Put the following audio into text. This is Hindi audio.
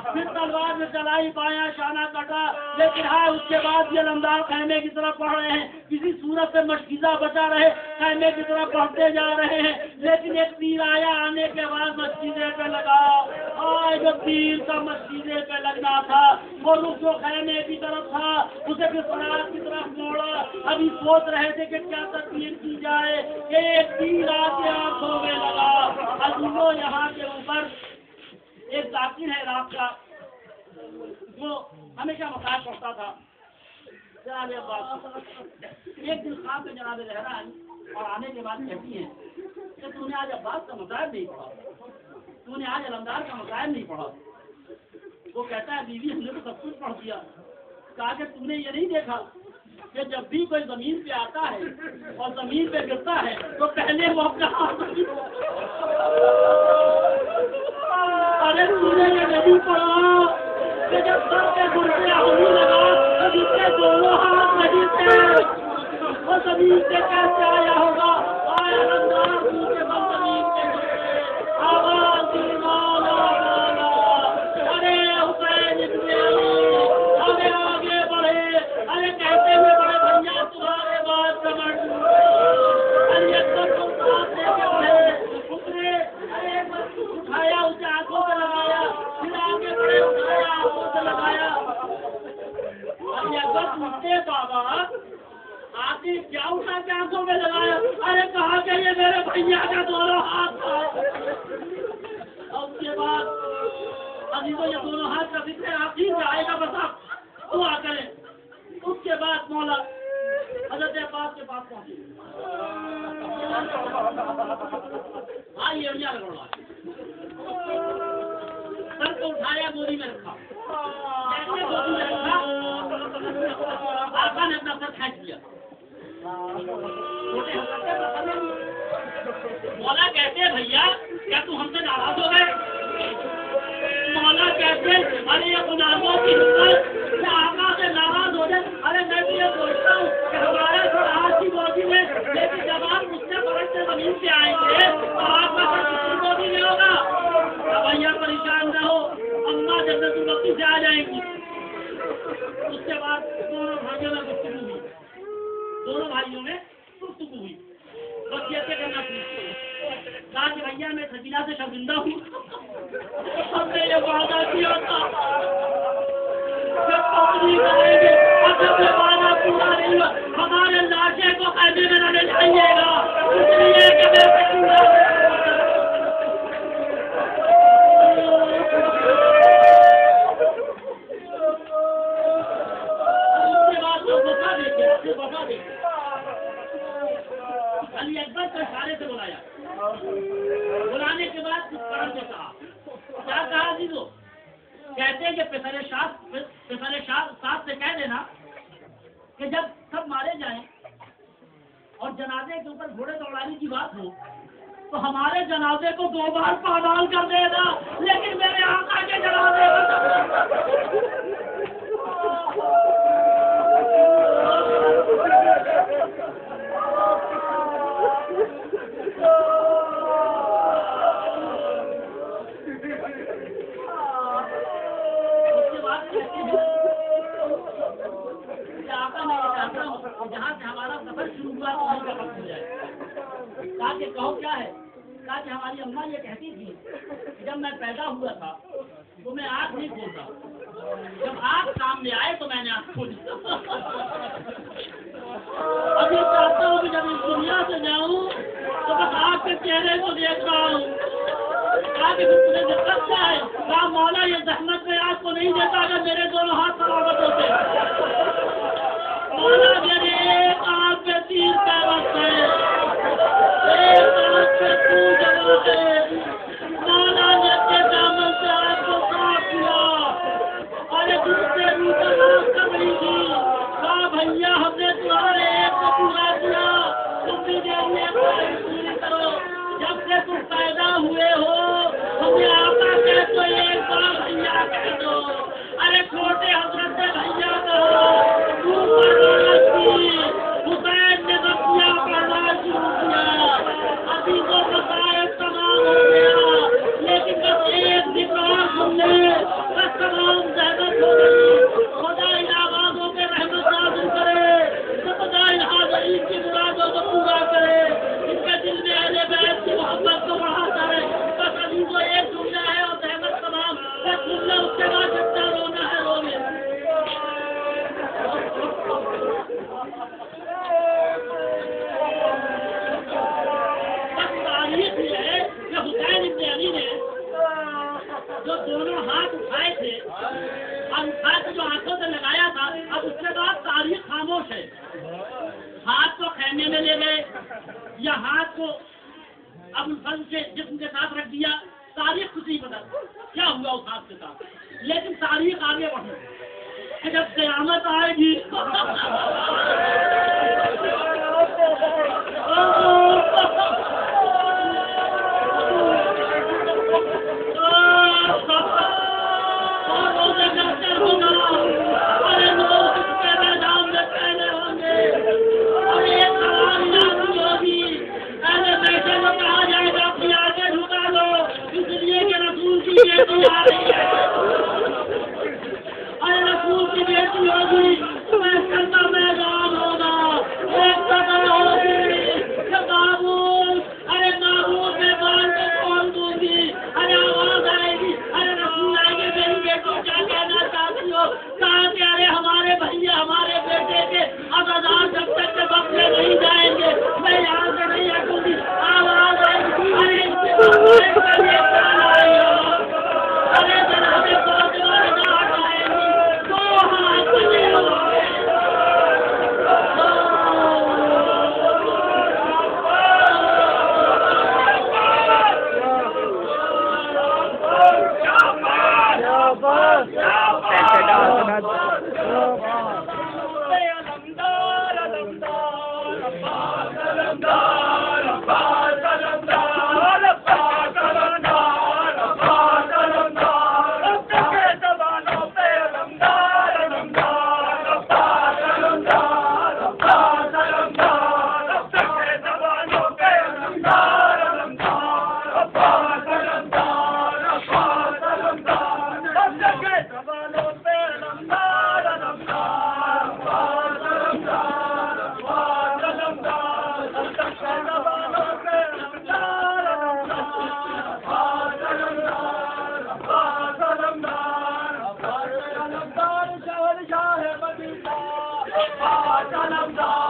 फिर तलवार में चलाई, बायां शाना कटा, लेकिन हाँ उसके बाद ये लमदार खैमे की तरफ बढ़ रहे हैं। किसी सूरत से मशकीजा बचा रहे, खैमे की तरफ बढ़ते जा रहे हैं, लेकिन एक तीर आया, आने के बाद मशकीजे पे लगा। आज जो तीर का मशकीजे पे लगना था, वो रुख जो खैमे की तरफ था उसे फिर सरात की तरफ मोड़ा। अभी सोच रहे थे कि क्या तदबीर की जाए, एक तीर आके आंखों में लगा। अजीजों, यहाँ के ऊपर एक जाकिर है रात का, जो हमेशा मसाज पढ़ता था। जनाब एक दिन ख्वाब में जनाब लहरा आई और आने के बाद कहती है कि तूने आज अब्बास का मसाज नहीं पढ़ा, तूने आज अलमदार का मसाज नहीं पढ़ा। वो कहता है बीवी हमने तो सब कुछ पढ़ दिया। कहा कि तूने ये नहीं देखा कि जब भी कोई जमीन पे आता है और जमीन पे गिरता है तो पहले वो अपना हाथ, अरे तूने ये नहीं पढ़ा कि जब सर पे गुर्दे होने लगा तो जिसके दोनों हाथ नहीं थे वो जमीन पे कैसे आया होगा। आया अलमदार के बल जमीन पे गिरे, आवाज दी मौला मौला, अरे हुसैन इब्ने अली, अरे आगे बढ़े, अरे कहते हुए बड़े भैया तुम्हारे बाद कमर अरे अकबर तुम साथ लेके बढ़े उतरे, अरे उठाया उसे आंखों पे लगाया, फिर आगे बढ़े उठाया आंखों से लगाया। अरे अकबर पूछते बाबा आके क्या उठा के आंखों में लगाया? अरे कहा कि ये मेरे भैया का दोनों हाथ था। और उसके बाद अभी तो ये दोनों हाथ का जिक्र आखिर आएगा, बस आप दुआ करें। उसके बाद मौला हजरत अब्बास के पास पहुंचे। आइए भैया सर को उठाया, गोदी में रखा, जैसे गोदी में रखा आका ने अपना सर खींच लिया। मौला कहते भैया क्या तू हमसे नाराज हो गए? मौला कहते अरे ये गुनाहों की हिम्मत आका से नाराज हो जाए। अरे मैं भी ये सोचता हूँ कि हमारे आज की गोदी में, लेकिन जब आप मुझसे फर्क से जमीन पे आएंगे तो आपका किसी गोदी में होगा। भैया परेशान न हो, अम्मा जन्नतुल बकी से आ जाएंगी। उसके बाद दोनों भाइयों में गुफ्तगू हुई, दोनों भाइयों में गुफ्तगू हुई, वसीयतें करना शुरू। कहा कि भैया मैं सजीला से शर्मिंदा हूँ, हमने ये वादा किया था जब तकलीफ करेंगे और जब ये वादा पूरा नहीं हुआ हमारे लाशे को कैदे में न ले जाइएगा, इसलिए कि मैं सजीला। अली अकबर को इशारे से बुलाया, बुलाने के बाद कुछ पढ़ के कहा, क्या कहा जीजो? कहते हैं कि पिसरे साथ से कह देना कि जब सब मारे जाएं और जनाजे के ऊपर घोड़े दौड़ाने की बात हो तो हमारे जनाजे को 2 बार पामाल कर देना, लेकिन मेरे आका के जनाजे को जहाँ से हमारा सफर शुरू हुआ तो वहीं का वक्त हो जाए। कहा कि कहो क्या है? कहा कि हमारी अम्मा ये कहती थी कि जब मैं पैदा हुआ था तो मैं आँख नहीं खोलता, जब आँख सामने आए तो मैंने आँख खोली। अभी चाहता हूँ कि जब इस दुनिया से जाऊँ तो बस आपके चेहरे को देख रहा हूँ। कहा कि फिर तुम्हें दिक्कत क्या है? कहा मौला ये जहमत में आपको नहीं देता अगर मेरे दोनों हाथ सलामत होते। मौला मेरे एक आँख पे 3 पैबंद है, एक आँख पे तू जमा है। मौला ने अपने दामन से आपको साफ किया, अरे दूसरे रूप साफ कर रही थी। कहा भैया हमने तुम्हारे एक को पूरा किया, तुम भी देखिए पूरी करो। जब से तुम पैदा हुए हो हमने आपका कहते एक बार हाथ उठाए थे और उठा के जो आंखों से लगाया था, अब उसके बाद तारीख खामोश है। हाथ को खैमे में ले गए या हाथ को अबुल फजल के जिस्म के साथ रख दिया, तारीख कुछ नहीं पता क्या हुआ उस हाथ के साथ, लेकिन तारीख आगे बढ़ी कि जब क़यामत आएगी Salam